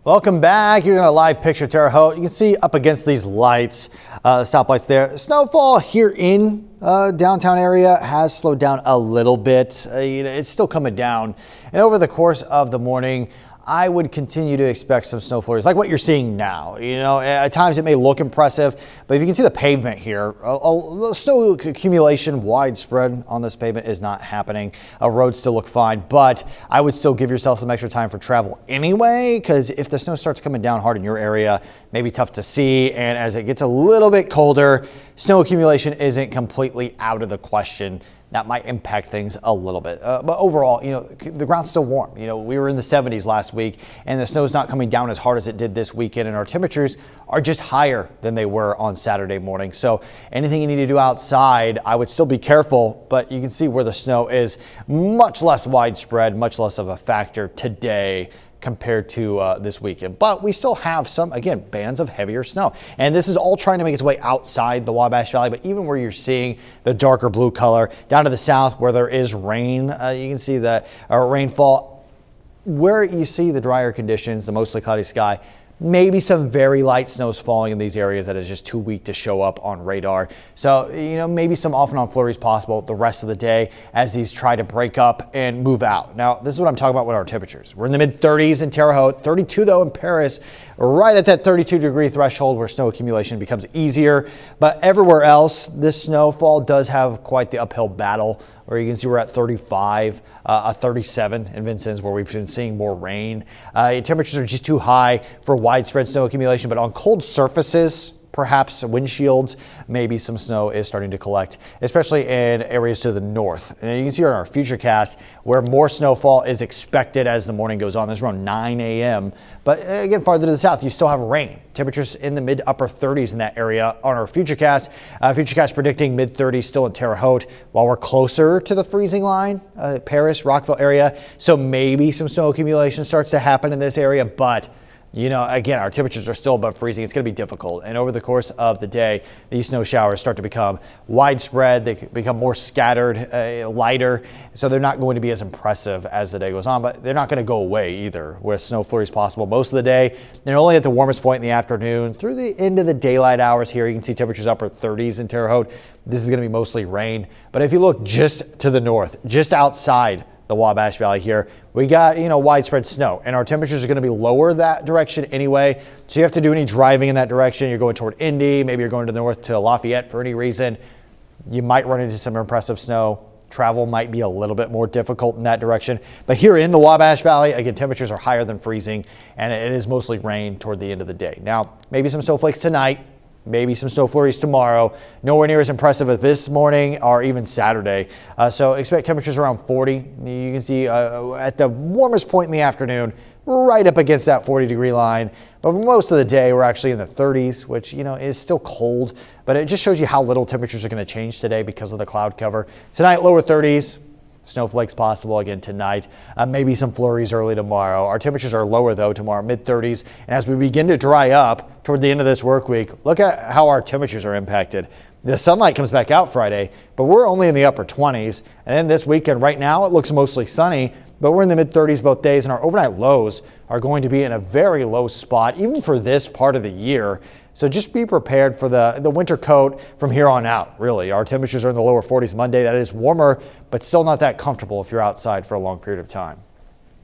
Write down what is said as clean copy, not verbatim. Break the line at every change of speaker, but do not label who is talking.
Welcome back. You're going to live picture Terre Haute. You can see up against these lights, stoplights there. Snowfall here in downtown area has slowed down a little bit. It's still coming down. And over the course of the morning, I would continue to expect some snow flurries like what you're seeing now. At times it may look impressive, but if you can see the pavement here, snow accumulation widespread on this pavement is not happening. Roads still look fine, but I would still give yourself some extra time for travel anyway, because if the snow starts coming down hard in your area, maybe tough to see. And as it gets a little bit colder, snow accumulation isn't completely out of the question. That might impact things a little bit. But overall, the ground's still warm. We were in the 70s last week, and the snow's not coming down as hard as it did this weekend, and our temperatures are just higher than they were on Saturday morning. So anything you need to do outside, I would still be careful, but you can see where the snow is much less widespread, much less of a factor today compared to this weekend. But we still have some, again, bands of heavier snow. And this is all trying to make its way outside the Wabash Valley, but even where you're seeing the darker blue color, down to the south where there is rain, you can see the rainfall. Where you see the drier conditions, the mostly cloudy sky, maybe some very light snows falling in these areas that is just too weak to show up on radar. So, maybe some off and on flurries possible the rest of the day as these try to break up and move out. Now, this is what I'm talking about with our temperatures. We're in the mid 30s in Terre Haute, 32 though in Paris, right at that 32-degree threshold where snow accumulation becomes easier. But everywhere else, this snowfall does have quite the uphill battle, where you can see we're at 35, 37 in Vincennes, where we've been seeing more rain. Temperatures are just too high for widespread snow accumulation, but on cold surfaces, perhaps windshields, maybe some snow is starting to collect, especially in areas to the north. And you can see on our futurecast where more snowfall is expected as the morning goes on. This is around 9 a.m. But again, farther to the south, you still have rain. Temperatures in the mid upper 30s in that area on our futurecast. Futurecast predicting mid 30s still in Terre Haute while we're closer to the freezing line, Paris, Rockville area. So maybe some snow accumulation starts to happen in this area, but again, our temperatures are still above freezing. It's going to be difficult. And over the course of the day, these snow showers start to become widespread. They become more scattered, lighter. So they're not going to be as impressive as the day goes on, but they're not going to go away either with snow flurries possible most of the day. They're only at the warmest point in the afternoon through the end of the daylight hours here. You can see temperatures upper 30s in Terre Haute. This is going to be mostly rain. But if you look just to the north, just outside the Wabash Valley here, we got widespread snow, and our temperatures are going to be lower that direction anyway. So you have to do any driving in that direction. You're going toward Indy, maybe you're going to the north to Lafayette for any reason. You might run into some impressive snow. Travel might be a little bit more difficult in that direction. But here in the Wabash Valley, again, temperatures are higher than freezing, and it is mostly rain toward the end of the day. Now, maybe some snowflakes tonight. Maybe some snow flurries tomorrow. Nowhere near as impressive as this morning or even Saturday. So expect temperatures around 40. You can see at the warmest point in the afternoon, right up against that 40-degree line. But for most of the day, we're actually in the 30s, which, is still cold. But it just shows you how little temperatures are going to change today because of the cloud cover. Tonight, lower 30s. Snowflakes possible again tonight, maybe some flurries early tomorrow. Our temperatures are lower though tomorrow, mid 30s. And as we begin to dry up toward the end of this work week, look at how our temperatures are impacted. The sunlight comes back out Friday, but we're only in the upper 20s. And then this weekend right now, it looks mostly sunny, but we're in the mid 30s both days, and our overnight lows are going to be in a very low spot, even for this part of the year. So just be prepared for the winter coat from here on out, really. Our temperatures are in the lower 40s Monday. That is warmer, but still not that comfortable if you're outside for a long period of time.